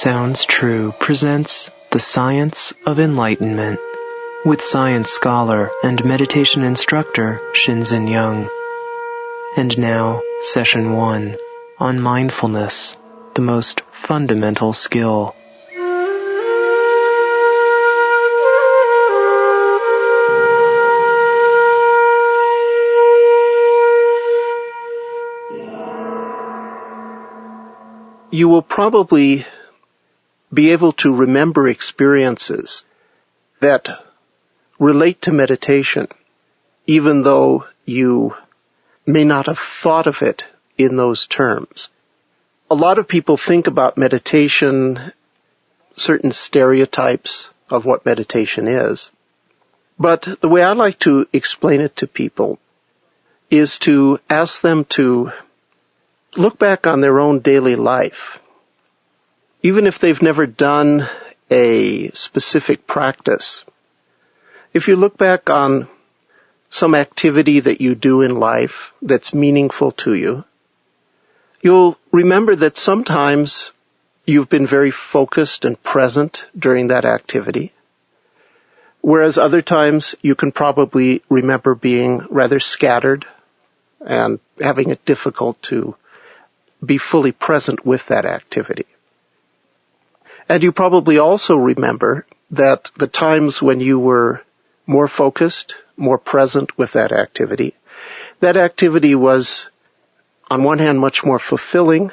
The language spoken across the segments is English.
Sounds True presents The Science of Enlightenment with science scholar and meditation instructor Shinzen Young. And now, Session 1 on Mindfulness, the most fundamental skill. You will probably be able to remember experiences that relate to meditation, even though you may not have thought of it in those terms. A lot of people think about meditation, certain stereotypes of what meditation is. But the way I like to explain it to people is to ask them to look back on their own daily life. Even if they've never done a specific practice, if you look back on some activity that you do in life that's meaningful to you, you'll remember that sometimes you've been very focused and present during that activity, whereas other times you can probably remember being rather scattered and having it difficult to be fully present with that activity. And you probably also remember that the times when you were more focused, more present with that activity was, on one hand, much more fulfilling,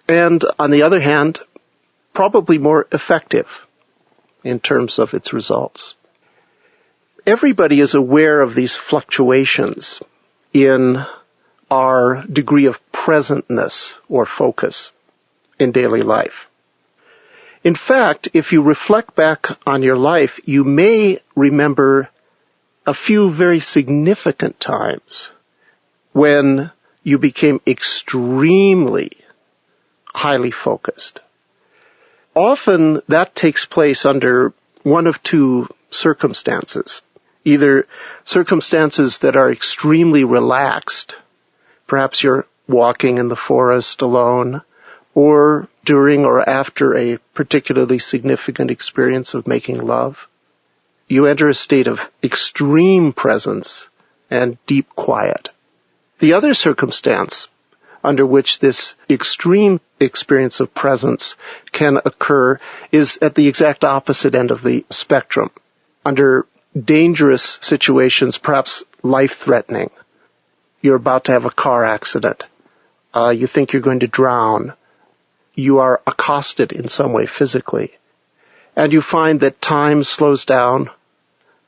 and on the other hand, probably more effective in terms of its results. Everybody is aware of these fluctuations in our degree of presentness or focus in daily life. In fact, if you reflect back on your life, you may remember a few very significant times when you became extremely highly focused. Often that takes place under one of two circumstances. Either circumstances that are extremely relaxed, perhaps you're walking in the forest alone, or during or after a particularly significant experience of making love. You enter a state of extreme presence and deep quiet. The other circumstance under which this extreme experience of presence can occur is at the exact opposite end of the spectrum. Under dangerous situations, perhaps life-threatening. You're about to have a car accident. You think you're going to drown. You are accosted in some way physically. And you find that time slows down.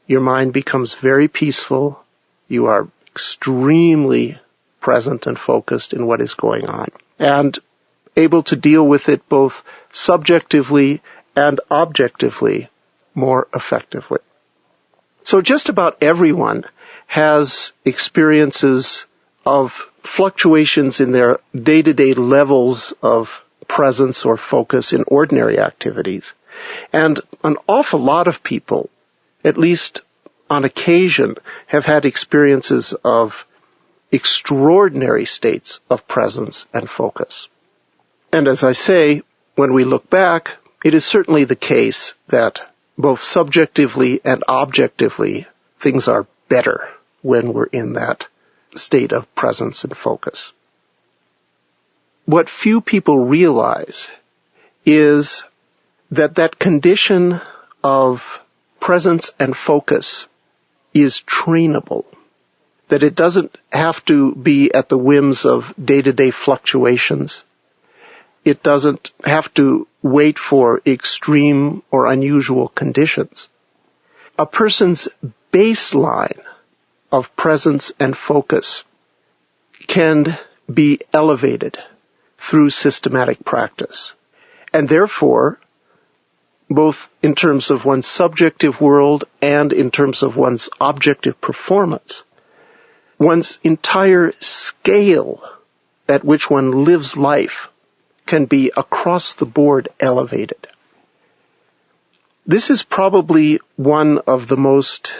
Your mind becomes very peaceful. You are extremely present and focused in what is going on, and able to deal with it both subjectively and objectively more effectively. So just about everyone has experiences of fluctuations in their day-to-day levels of presence or focus in ordinary activities. And an awful lot of people, at least on occasion, have had experiences of extraordinary states of presence and focus. And as I say, when we look back, it is certainly the case that both subjectively and objectively, things are better when we're in that state of presence and focus. What few people realize is that that condition of presence and focus is trainable, that it doesn't have to be at the whims of day-to-day fluctuations. It doesn't have to wait for extreme or unusual conditions. A person's baseline of presence and focus can be elevated through systematic practice. And therefore, both in terms of one's subjective world and in terms of one's objective performance, one's entire scale at which one lives life can be across the board elevated. This is probably one of the most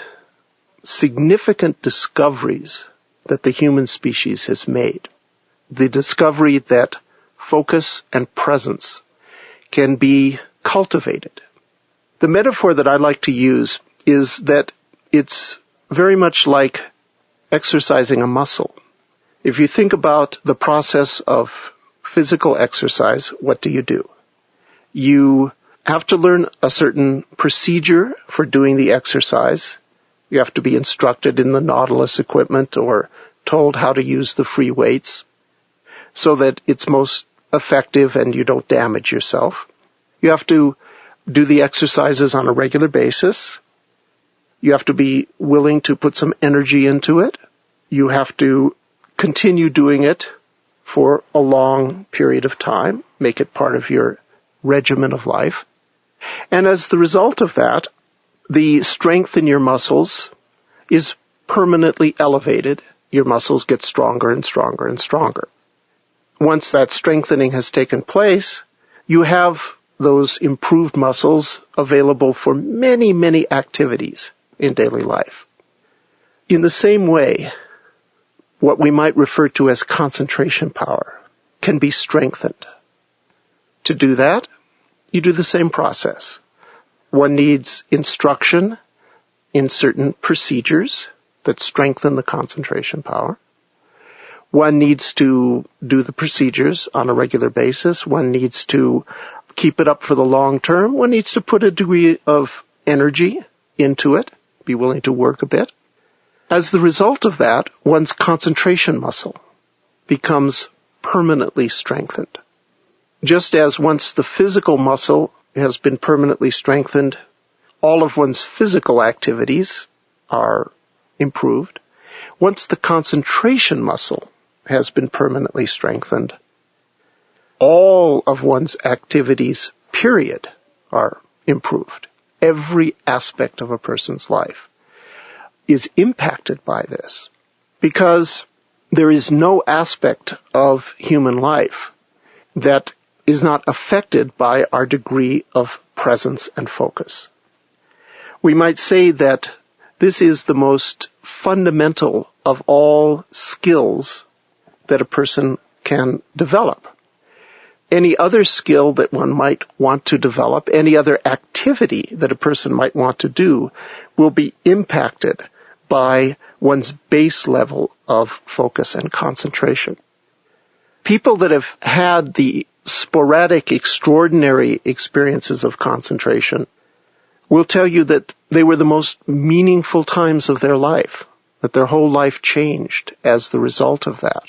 significant discoveries that the human species has made. The discovery that focus and presence can be cultivated. The metaphor that I like to use is that it's very much like exercising a muscle. If you think about the process of physical exercise, what do? You have to learn a certain procedure for doing the exercise. You have to be instructed in the Nautilus equipment or told how to use the free weights so that it's most effective and you don't damage yourself. You have to do the exercises on a regular basis. You have to be willing to put some energy into it. You have to continue doing it for a long period of time, make it part of your regimen of life. And as the result of that, the strength in your muscles is permanently elevated. Your muscles get stronger and stronger and stronger. Once that strengthening has taken place, you have those improved muscles available for many, many activities in daily life. In the same way, what we might refer to as concentration power can be strengthened. To do that, you do the same process. One needs instruction in certain procedures that strengthen the concentration power. One needs to do the procedures on a regular basis. One needs to keep it up for the long term. One needs to put a degree of energy into it, be willing to work a bit. As the result of that, one's concentration muscle becomes permanently strengthened. Just as once the physical muscle has been permanently strengthened, all of one's physical activities are improved. Once the concentration muscle has been permanently strengthened, all of one's activities, period, are improved. Every aspect of a person's life is impacted by this, because there is no aspect of human life that is not affected by our degree of presence and focus. We might say that this is the most fundamental of all skills that a person can develop. Any other skill that one might want to develop, any other activity that a person might want to do, will be impacted by one's base level of focus and concentration. People that have had the sporadic, extraordinary experiences of concentration will tell you that they were the most meaningful times of their life, that their whole life changed as the result of that.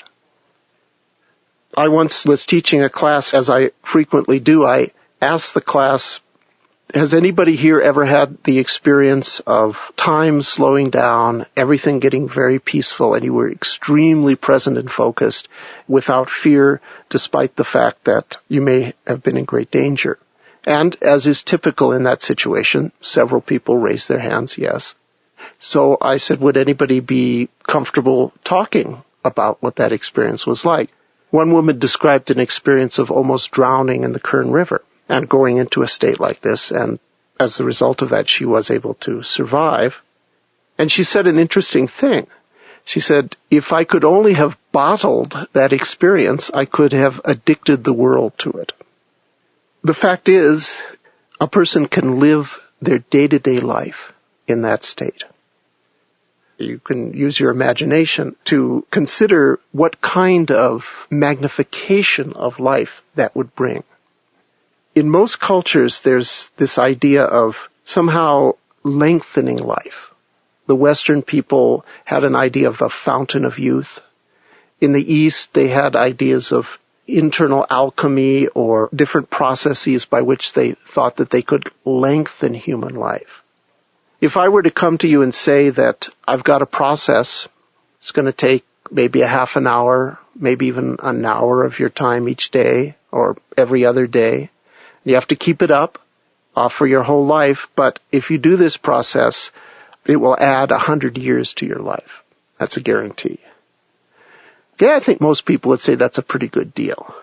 I once was teaching a class, as I frequently do. I asked the class, has anybody here ever had the experience of time slowing down, everything getting very peaceful, and you were extremely present and focused without fear, despite the fact that you may have been in great danger? And as is typical in that situation, several people raised their hands, yes. So I said, would anybody be comfortable talking about what that experience was like? One woman described an experience of almost drowning in the Kern River and going into a state like this, and as a result of that, she was able to survive. And she said an interesting thing. She said, if I could only have bottled that experience, I could have addicted the world to it. The fact is, a person can live their day-to-day life in that state. You can use your imagination to consider what kind of magnification of life that would bring. In most cultures, there's this idea of somehow lengthening life. The Western people had an idea of a fountain of youth. In the East, they had ideas of internal alchemy or different processes by which they thought that they could lengthen human life. If I were to come to you and say that I've got a process, it's going to take maybe a half an hour, maybe even an hour of your time each day or every other day. You have to keep it up for your whole life, but if you do this process, it will add 100 years to your life. That's a guarantee. Yeah, I think most people would say that's a pretty good deal.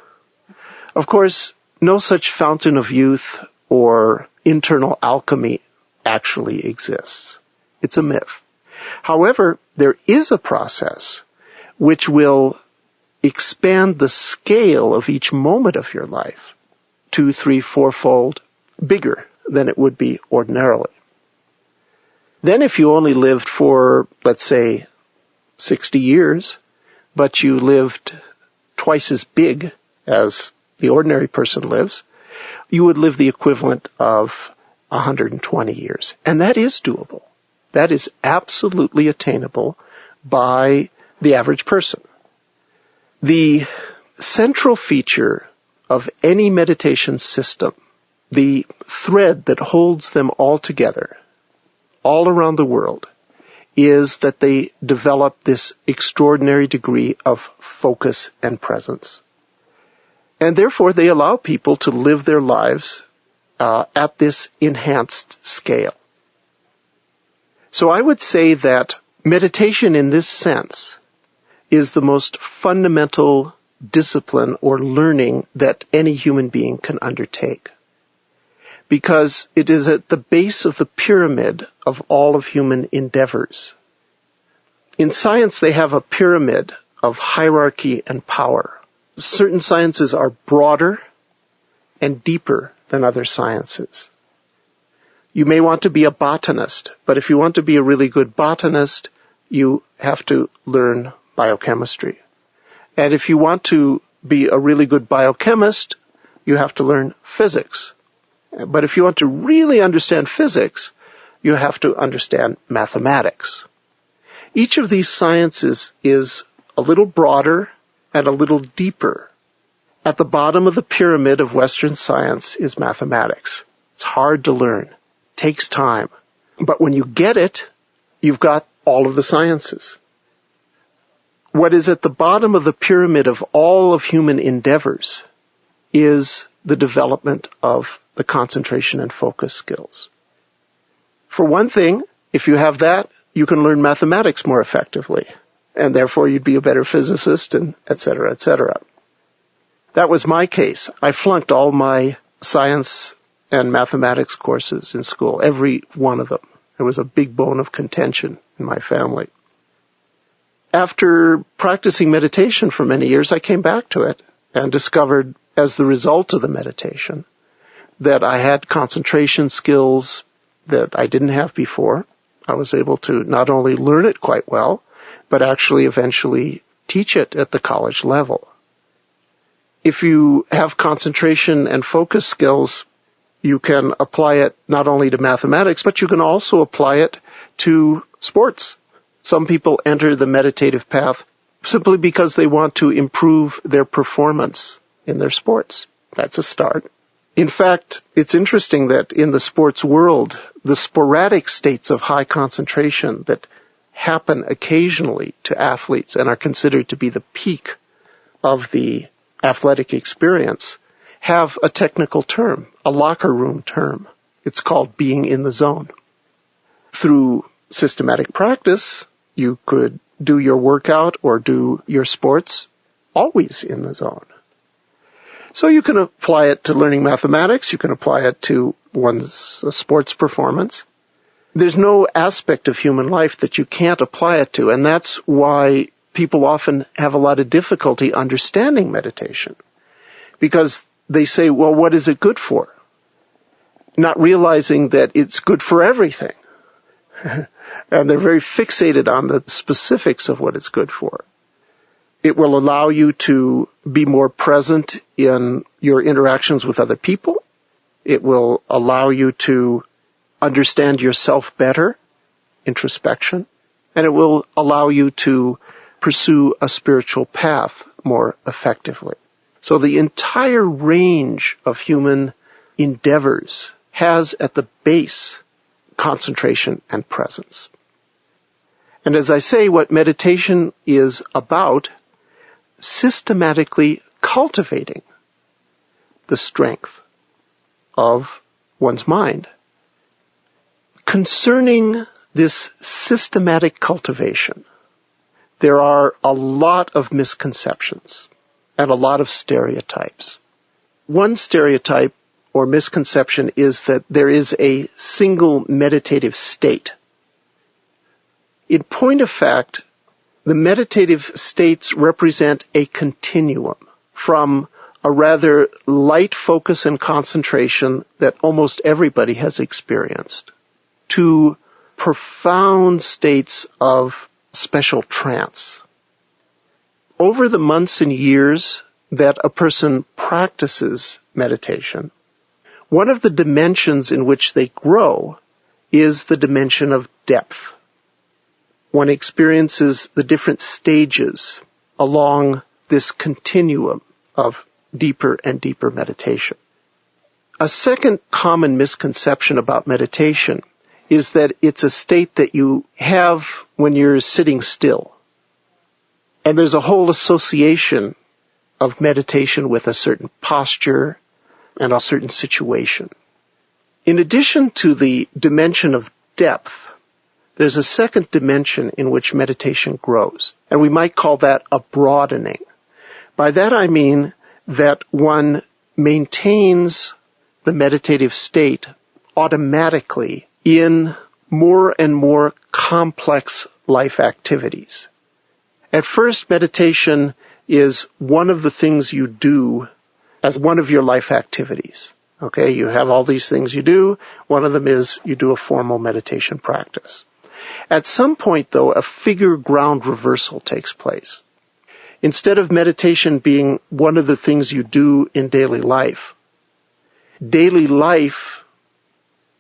Of course, no such fountain of youth or internal alchemy actually exists. It's a myth. However, there is a process which will expand the scale of each moment of your life 2, 3, 4-fold bigger than it would be ordinarily. Then if you only lived for, let's say, 60 years, but you lived twice as big as the ordinary person lives, you would live the equivalent of 120 years. And that is doable. That is absolutely attainable by the average person. The central feature of any meditation system, the thread that holds them all together, all around the world, is that they develop this extraordinary degree of focus and presence. And therefore they allow people to live their lives at this enhanced scale. So I would say that meditation in this sense is the most fundamental discipline or learning that any human being can undertake, because it is at the base of the pyramid of all of human endeavors. In science, they have a pyramid of hierarchy and power. Certain sciences are broader and deeper than other sciences. You may want to be a botanist, but if you want to be a really good botanist, you have to learn biochemistry. And if you want to be a really good biochemist, you have to learn physics. But if you want to really understand physics, you have to understand mathematics. Each of these sciences is a little broader and a little deeper. At the bottom of the pyramid of Western science is mathematics. It's hard to learn. Takes time. But when you get it, you've got all of the sciences. What is at the bottom of the pyramid of all of human endeavors is the development of the concentration and focus skills. For one thing, if you have that, you can learn mathematics more effectively, and therefore you'd be a better physicist, and et cetera, et cetera. That was my case. I flunked all my science and mathematics courses in school, every one of them. It was a big bone of contention in my family. After practicing meditation for many years, I came back to it and discovered, as the result of the meditation, that I had concentration skills that I didn't have before. I was able to not only learn it quite well, but actually eventually teach it at the college level. If you have concentration and focus skills, you can apply it not only to mathematics, but you can also apply it to sports. Some people enter the meditative path simply because they want to improve their performance in their sports. That's a start. In fact, it's interesting that in the sports world, the sporadic states of high concentration that happen occasionally to athletes and are considered to be the peak of the athletic experience have a technical term, a locker room term. It's called being in the zone. Through systematic practice, you could do your workout or do your sports always in the zone. So you can apply it to learning mathematics. You can apply it to one's sports performance. There's no aspect of human life that you can't apply it to, and that's why people often have a lot of difficulty understanding meditation, because they say, well, what is it good for? Not realizing that it's good for everything. And they're very fixated on the specifics of what it's good for. It will allow you to be more present in your interactions with other people. It will allow you to understand yourself better, introspection, and it will allow you to pursue a spiritual path more effectively. So the entire range of human endeavors has at the base concentration and presence. And as I say, what meditation is about, systematically cultivating the strength of one's mind. Concerning this systematic cultivation, there are a lot of misconceptions and a lot of stereotypes. One stereotype or misconception is that there is a single meditative state. In point of fact, the meditative states represent a continuum from a rather light focus and concentration that almost everybody has experienced, to profound states of special trance. Over the months and years that a person practices meditation, one of the dimensions in which they grow is the dimension of depth. One experiences the different stages along this continuum of deeper and deeper meditation. A second common misconception about meditation is that it's a state that you have when you're sitting still. And there's a whole association of meditation with a certain posture and a certain situation. In addition to the dimension of depth, there's a second dimension in which meditation grows, and we might call that a broadening. By that I mean that one maintains the meditative state automatically in more and more complex life activities. At first, meditation is one of the things you do as one of your life activities. Okay, you have all these things you do. One of them is you do a formal meditation practice. At some point, though, a figure ground reversal takes place. Instead of meditation being one of the things you do in daily life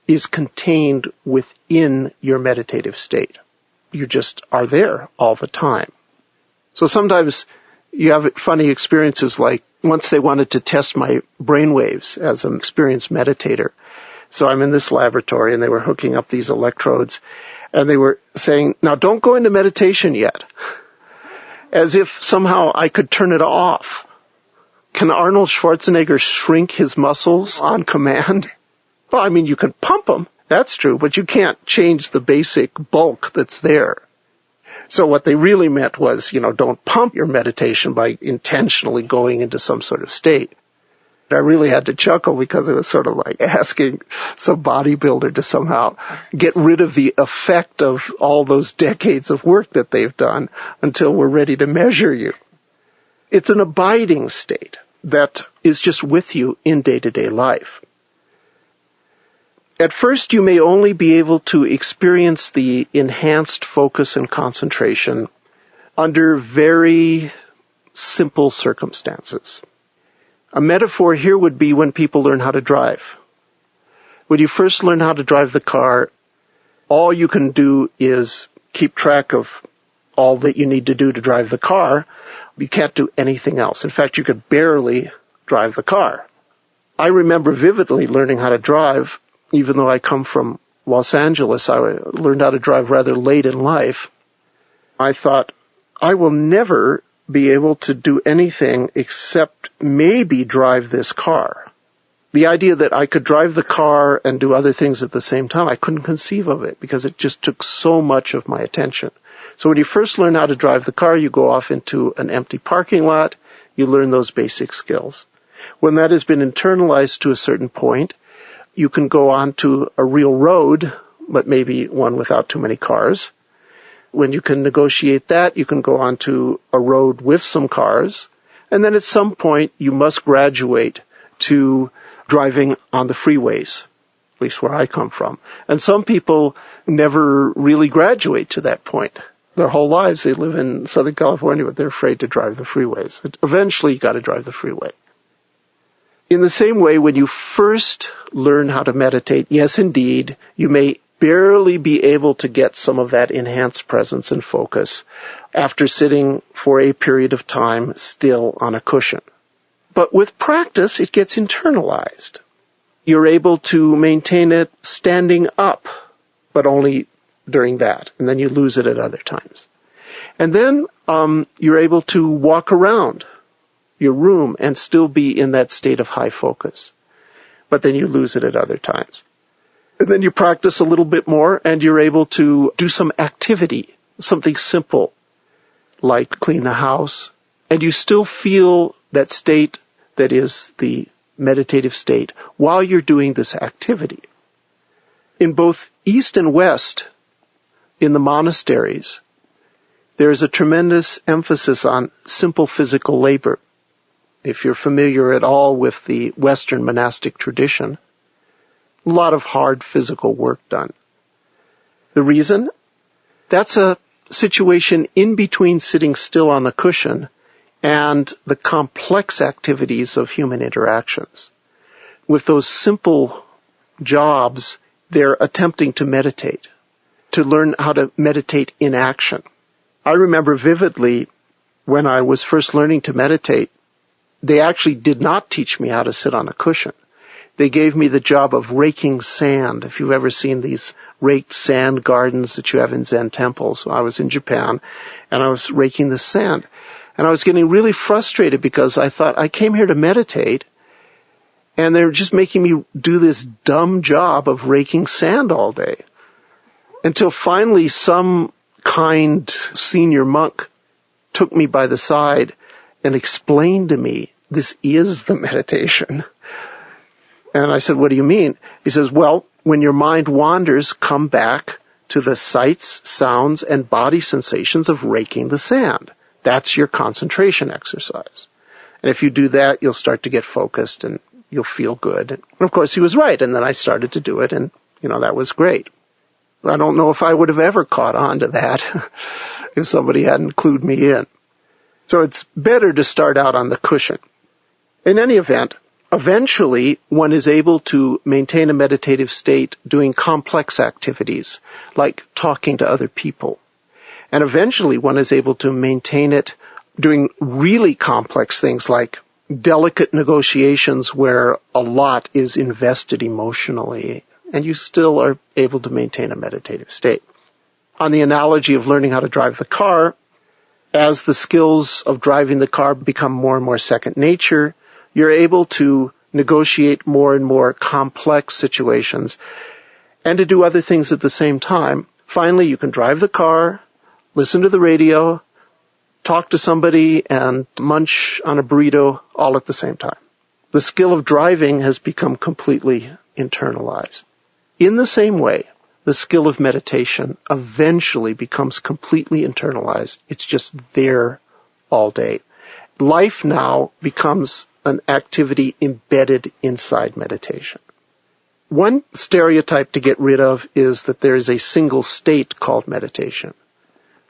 is contained within your meditative state. You just are there all the time. So sometimes you have funny experiences, like once they wanted to test my brainwaves as an experienced meditator. So I'm in this laboratory and they were hooking up these electrodes and they were saying, now don't go into meditation yet. As if somehow I could turn it off. Can Arnold Schwarzenegger shrink his muscles on command? Well, I mean, you can pump them. That's true, but you can't change the basic bulk that's there. So what they really meant was, don't pump your meditation by intentionally going into some sort of state. I really had to chuckle because it was sort of like asking some bodybuilder to somehow get rid of the effect of all those decades of work that they've done until we're ready to measure you. It's an abiding state that is just with you in day-to-day life. At first, you may only be able to experience the enhanced focus and concentration under very simple circumstances. A metaphor here would be when people learn how to drive. When you first learn how to drive the car, all you can do is keep track of all that you need to do to drive the car. You can't do anything else. In fact, you could barely drive the car. I remember vividly learning how to drive. Even though I come from Los Angeles, I learned how to drive rather late in life. I thought, I will never be able to do anything except maybe drive this car. The idea that I could drive the car and do other things at the same time, I couldn't conceive of it because it just took so much of my attention. So when you first learn how to drive the car, you go off into an empty parking lot, you learn those basic skills. When that has been internalized to a certain point, you can go on to a real road, but maybe one without too many cars. When you can negotiate that, you can go on to a road with some cars. And then at some point, you must graduate to driving on the freeways, at least where I come from. And some people never really graduate to that point. Their whole lives, they live in Southern California, but they're afraid to drive the freeways. But eventually, you got to drive the freeway. In the same way, when you first learn how to meditate, yes, indeed, you may barely be able to get some of that enhanced presence and focus after sitting for a period of time still on a cushion. But with practice, it gets internalized. You're able to maintain it standing up, but only during that, and then you lose it at other times. And then you're able to walk around your room and still be in that state of high focus. But then you lose it at other times. And then you practice a little bit more and you're able to do some activity, something simple, like clean the house. And you still feel that state that is the meditative state while you're doing this activity. In both East and West, in the monasteries, there is a tremendous emphasis on simple physical labor. If you're familiar at all with the Western monastic tradition, a lot of hard physical work done. The reason? That's a situation in between sitting still on the cushion and the complex activities of human interactions. With those simple jobs, they're attempting to meditate, to learn how to meditate in action. I remember vividly when I was first learning to meditate, they actually did not teach me how to sit on a cushion. They gave me the job of raking sand. If you've ever seen these raked sand gardens that you have in Zen temples, I was in Japan and I was raking the sand. And I was getting really frustrated because I thought, I came here to meditate and they're just making me do this dumb job of raking sand all day. Until finally some kind senior monk took me by the side and explained to me, this is the meditation. And I said, what do you mean? He says, well, when your mind wanders, come back to the sights, sounds, and body sensations of raking the sand. That's your concentration exercise. And if you do that, you'll start to get focused and you'll feel good. And of course, he was right. And then I started to do it, and, that was great. I don't know if I would have ever caught on to that if somebody hadn't clued me in. So it's better to start out on the cushion. In any event, eventually one is able to maintain a meditative state doing complex activities like talking to other people. And eventually one is able to maintain it doing really complex things like delicate negotiations where a lot is invested emotionally, and you still are able to maintain a meditative state. On the analogy of learning how to drive the car, as the skills of driving the car become more and more second nature, you're able to negotiate more and more complex situations and to do other things at the same time. Finally, you can drive the car, listen to the radio, talk to somebody, and munch on a burrito all at the same time. The skill of driving has become completely internalized. In the same way, the skill of meditation eventually becomes completely internalized. It's just there all day. Life now becomes an activity embedded inside meditation. One stereotype to get rid of is that there is a single state called meditation.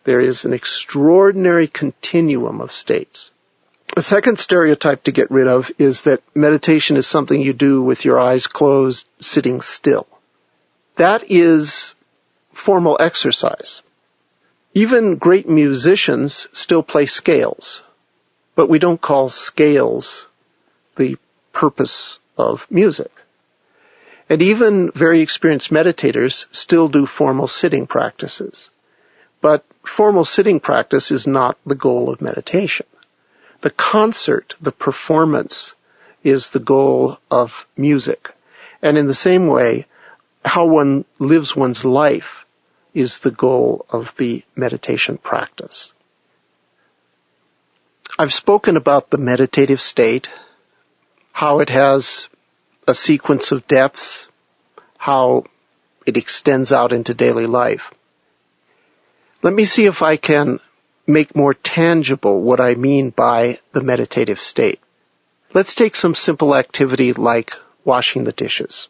There is an extraordinary continuum of states. A second stereotype to get rid of is that meditation is something you do with your eyes closed, sitting still. That is formal exercise. Even great musicians still play scales, but we don't call scales the purpose of music. And even very experienced meditators still do formal sitting practices. But formal sitting practice is not the goal of meditation. The concert, the performance, is the goal of music. And in the same way, how one lives one's life is the goal of the meditation practice. I've spoken about the meditative state, how it has a sequence of depths, how it extends out into daily life. Let me see if I can make more tangible what I mean by the meditative state. Let's take some simple activity like washing the dishes.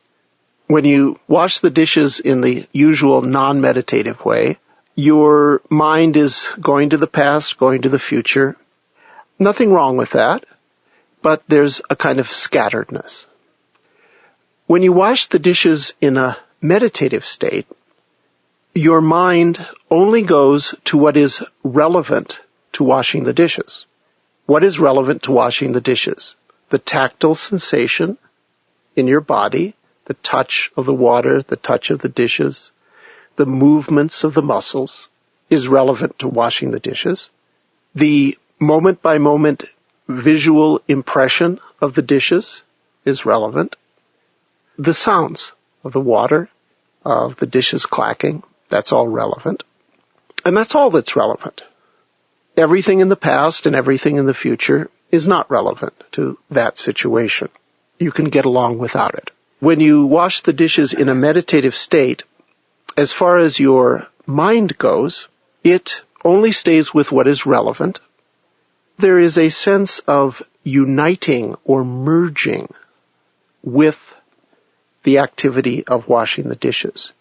When you wash the dishes in the usual non-meditative way, your mind is going to the past, going to the future. Nothing wrong with that, but there's a kind of scatteredness. When you wash the dishes in a meditative state, your mind only goes to what is relevant to washing the dishes. What is relevant to washing the dishes? The tactile sensation in your body, the touch of the water, the touch of the dishes, the movements of the muscles is relevant to washing the dishes. The moment-by-moment visual impression of the dishes is relevant. The sounds of the water, of the dishes clacking, that's all relevant. And that's all that's relevant. Everything in the past and everything in the future is not relevant to that situation. You can get along without it. When you wash the dishes in a meditative state, as far as your mind goes, it only stays with what is relevant. there is a sense of uniting or merging with the activity of washing the dishes.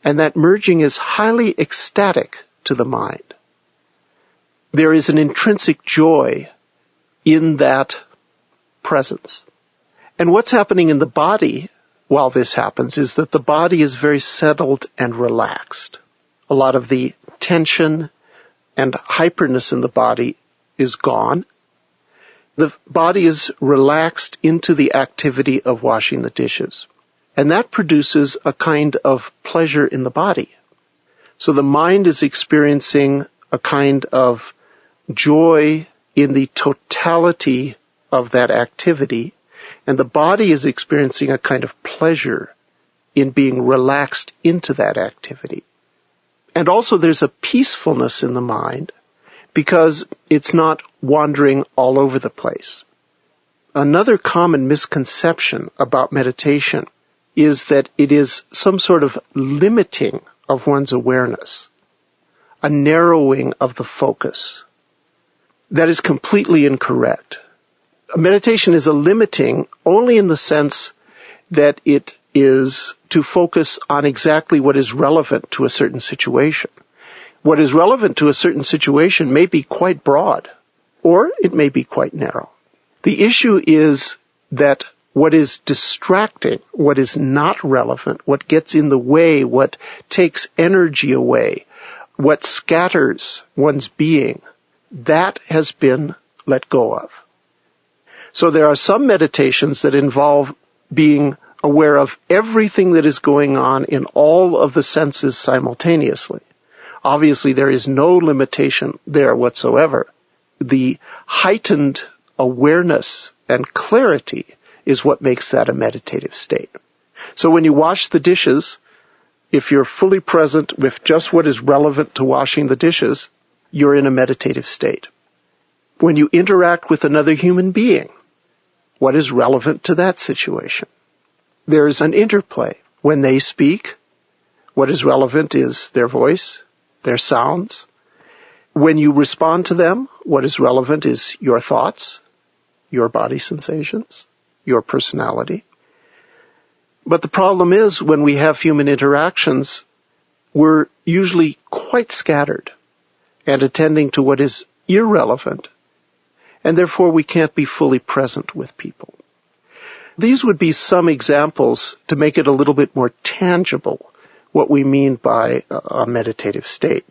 And that merging is highly ecstatic to the mind. There is an intrinsic joy in that presence. And what's happening in the body while this happens is that the body is very settled and relaxed. A lot of the tension and hyperness in the body is gone. The body is relaxed into the activity of washing the dishes. And that produces a kind of pleasure in the body. So the mind is experiencing a kind of joy in the totality of that activity, and the body is experiencing a kind of pleasure in being relaxed into that activity. And also there's a peacefulness in the mind because it's not wandering all over the place. Another common misconception about meditation is that it is some sort of limiting of one's awareness, a narrowing of the focus. That is completely incorrect. Meditation is a limiting only in the sense that it is to focus on exactly what is relevant to a certain situation. What is relevant to a certain situation may be quite broad, or it may be quite narrow. The issue is that what is distracting, what is not relevant, what gets in the way, what takes energy away, what scatters one's being, that has been let go of. So there are some meditations that involve being aware of everything that is going on in all of the senses simultaneously. Obviously, there is no limitation there whatsoever. The heightened awareness and clarity is what makes that a meditative state. So when you wash the dishes, if you're fully present with just what is relevant to washing the dishes, you're in a meditative state. When you interact with another human being, what is relevant to that situation? There's an interplay. When they speak, what is relevant is their voice, their sounds. When you respond to them, what is relevant is your thoughts, your body sensations, your personality. But the problem is when we have human interactions, we're usually quite scattered and attending to what is irrelevant, and therefore we can't be fully present with people. These would be some examples to make it a little bit more tangible what we mean by a meditative state.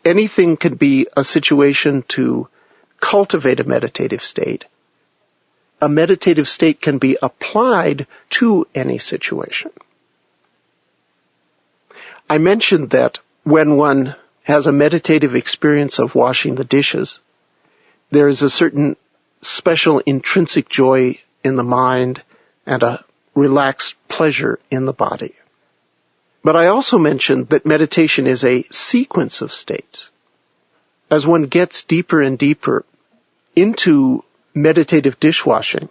Anything can be a situation to cultivate a meditative state. A meditative state can be applied to any situation. I mentioned that when one has a meditative experience of washing the dishes, there is a certain special intrinsic joy in the mind and a relaxed pleasure in the body. But I also mentioned that meditation is a sequence of states. As one gets deeper and deeper into meditative dishwashing,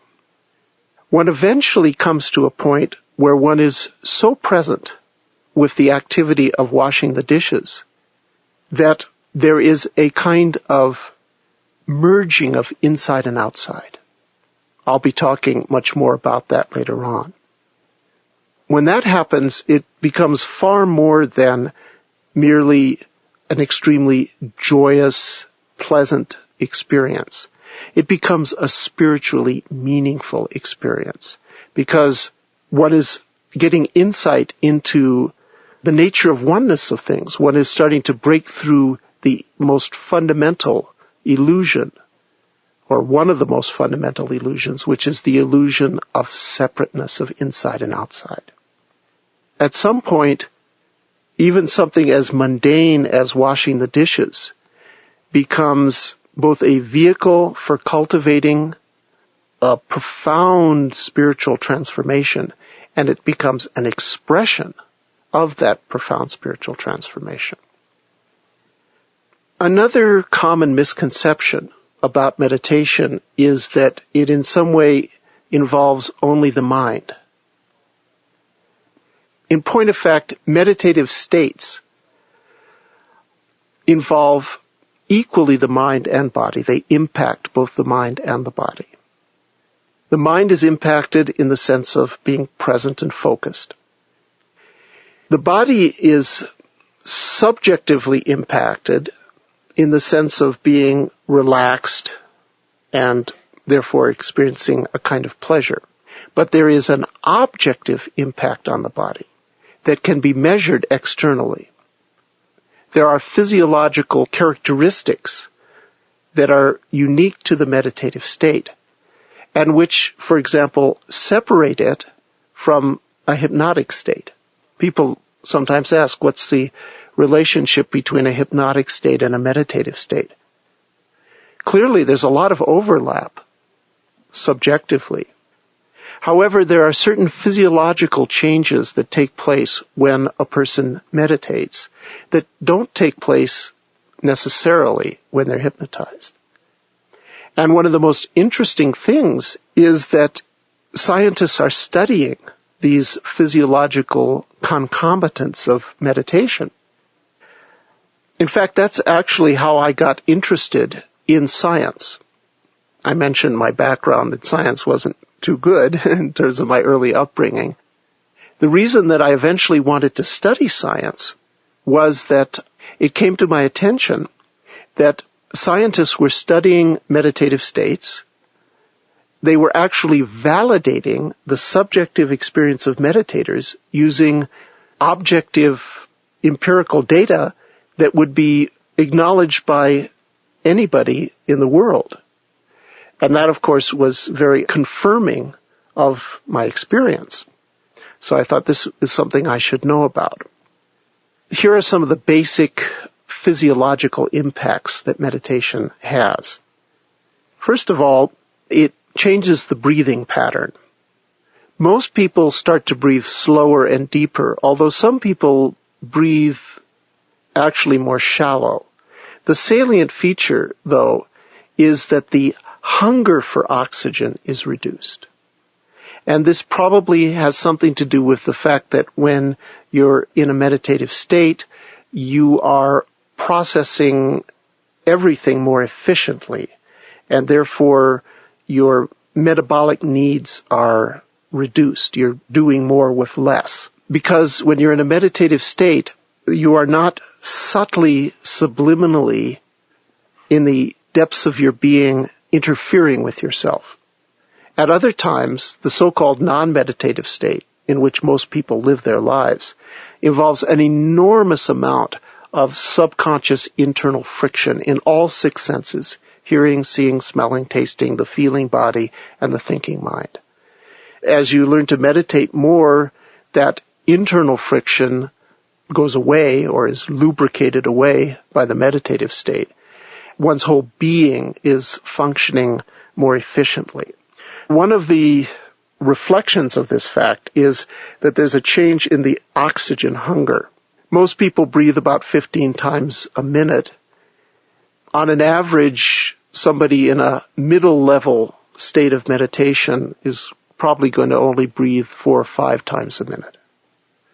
one eventually comes to a point where one is so present with the activity of washing the dishes that there is a kind of merging of inside and outside. I'll be talking much more about that later on. When that happens, it becomes far more than merely an extremely joyous, pleasant experience. It becomes a spiritually meaningful experience because one is getting insight into the nature of oneness of things. One is starting to break through the most fundamental illusion, or one of the most fundamental illusions, which is the illusion of separateness of inside and outside. At some point, even something as mundane as washing the dishes becomes both a vehicle for cultivating a profound spiritual transformation, and it becomes an expression of that profound spiritual transformation. Another common misconception about meditation is that it in some way involves only the mind. In point of fact, meditative states involve equally the mind and body. They impact both the mind and the body. The mind is impacted in the sense of being present and focused. The body is subjectively impacted in the sense of being relaxed and therefore experiencing a kind of pleasure. But there is an objective impact on the body that can be measured externally. There are physiological characteristics that are unique to the meditative state and which, for example, separate it from a hypnotic state. People sometimes ask, what's the relationship between a hypnotic state and a meditative state? Clearly, there's a lot of overlap, subjectively. However, there are certain physiological changes that take place when a person meditates that don't take place necessarily when they're hypnotized. And one of the most interesting things is that scientists are studying these physiological concomitants of meditation. In fact, that's actually how I got interested in science. I mentioned my background in science wasn't too good in terms of my early upbringing. The reason that I eventually wanted to study science was that it came to my attention that scientists were studying meditative states. They were actually validating the subjective experience of meditators using objective empirical data that would be acknowledged by anybody in the world. And that, of course, was very confirming of my experience. So I thought this is something I should know about. Here are some of the basic physiological impacts that meditation has. First of all, it changes the breathing pattern. Most people start to breathe slower and deeper, although some people breathe actually more shallow. The salient feature, though, is that the hunger for oxygen is reduced. And this probably has something to do with the fact that when you're in a meditative state, you are processing everything more efficiently, and therefore your metabolic needs are reduced. You're doing more with less. Because when you're in a meditative state, you are not subtly, subliminally, in the depths of your being, interfering with yourself. At other times, the so-called non-meditative state, in which most people live their lives, involves an enormous amount of subconscious internal friction in all six senses: hearing, seeing, smelling, tasting, the feeling body, and the thinking mind. As you learn to meditate more, that internal friction goes away or is lubricated away by the meditative state. One's whole being is functioning more efficiently. One of the reflections of this fact is that there's a change in the oxygen hunger. Most people breathe about 15 times a minute. On an average, somebody in a middle-level state of meditation is probably going to only breathe 4 or 5 times a minute.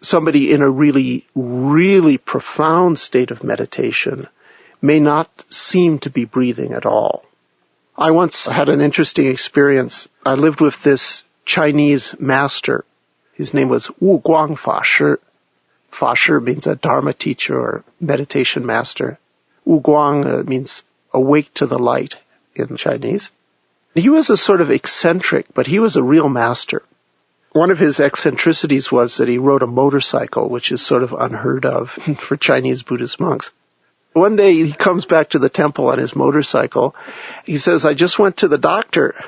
Somebody in a really, really profound state of meditation may not seem to be breathing at all. I once had an interesting experience. I lived with this Chinese master. His name was Wu Guang Fa Shi. Fa Shi means a Dharma teacher or meditation master. Wu Guang means awake to the light in Chinese. He was a sort of eccentric, but he was a real master. One of his eccentricities was that he rode a motorcycle, which is sort of unheard of for Chinese Buddhist monks. One day he comes back to the temple on his motorcycle. He says, I just went to the doctor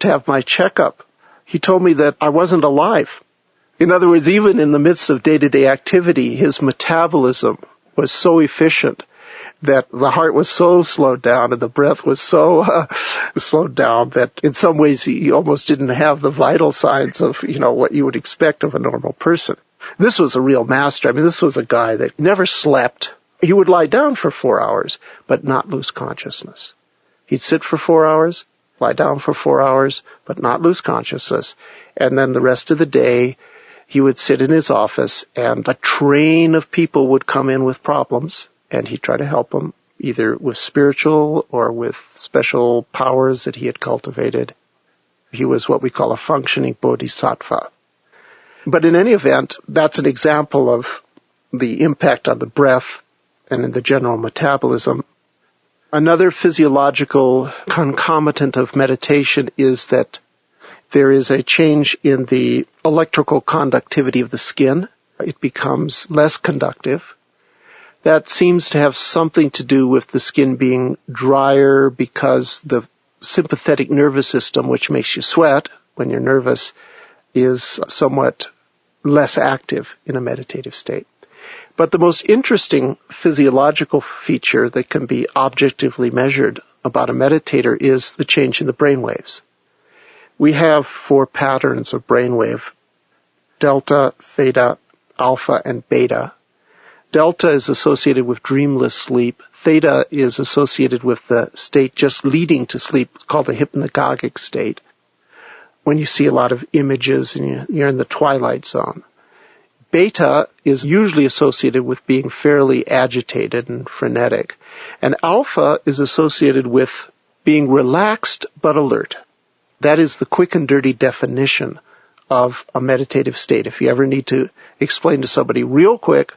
to have my checkup. He told me that I wasn't alive. In other words, even in the midst of day-to-day activity, his metabolism was so efficient that the heart was so slowed down and the breath was so slowed down that in some ways he almost didn't have the vital signs of, what you would expect of a normal person. This was a real master. I mean, this was a guy that never slept. He would lie down for 4 hours, but not lose consciousness. He'd sit for 4 hours, lie down for 4 hours, but not lose consciousness. And then the rest of the day, he would sit in his office, and a train of people would come in with problems, and he'd try to help them. either with spiritual or with special powers that he had cultivated. He was what we call a functioning bodhisattva. But in any event, that's an example of the impact on the breath and in the general metabolism. Another physiological concomitant of meditation is that there is a change in the electrical conductivity of the skin. It becomes less conductive. That seems to have something to do with the skin being drier because the sympathetic nervous system, which makes you sweat when you're nervous, is somewhat less active in a meditative state. But the most interesting physiological feature that can be objectively measured about a meditator is the change in the brain waves. We have 4 patterns of brainwave: delta, theta, alpha, and beta. Delta is associated with dreamless sleep. Theta is associated with the state just leading to sleep. It's called the hypnagogic state, when you see a lot of images and you're in the twilight zone. Beta is usually associated with being fairly agitated and frenetic. And alpha is associated with being relaxed but alert. That is the quick and dirty definition of a meditative state. If you ever need to explain to somebody real quick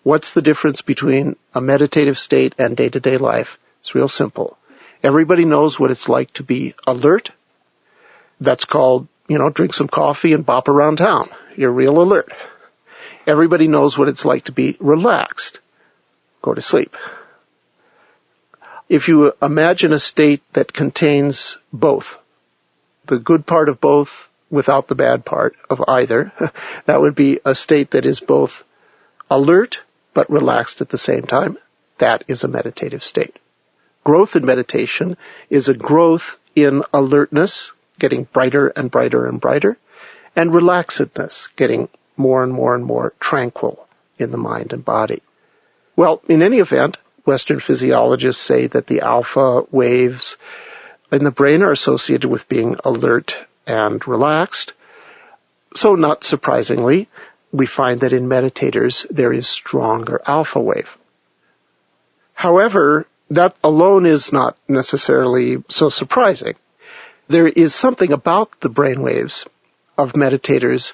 what's the difference between a meditative state and day-to-day life, it's real simple. Everybody knows what it's like to be alert. That's called, drink some coffee and bop around town. You're real alert. Everybody knows what it's like to be relaxed. Go to sleep. If you imagine a state that contains both, the good part of both without the bad part of either, that would be a state that is both alert but relaxed at the same time. That is a meditative state. Growth in meditation is a growth in alertness, getting brighter and brighter and brighter, and relaxedness, getting more and more and more tranquil in the mind and body. Well, in any event, Western physiologists say that the alpha waves in the brain are associated with being alert and relaxed. So not surprisingly, we find that in meditators there is stronger alpha wave. However, that alone is not necessarily so surprising. There is something about the brain waves of meditators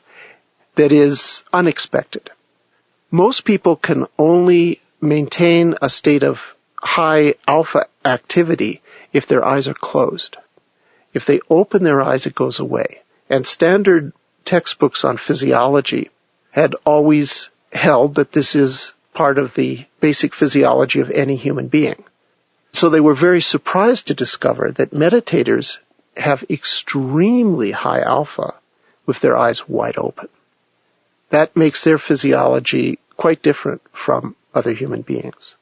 that is unexpected. Most people can only maintain a state of high alpha activity if their eyes are closed. If they open their eyes, it goes away. And standard textbooks on physiology had always held that this is part of the basic physiology of any human being. So they were very surprised to discover that meditators have extremely high alpha with their eyes wide open. That makes their physiology quite different from other human beings.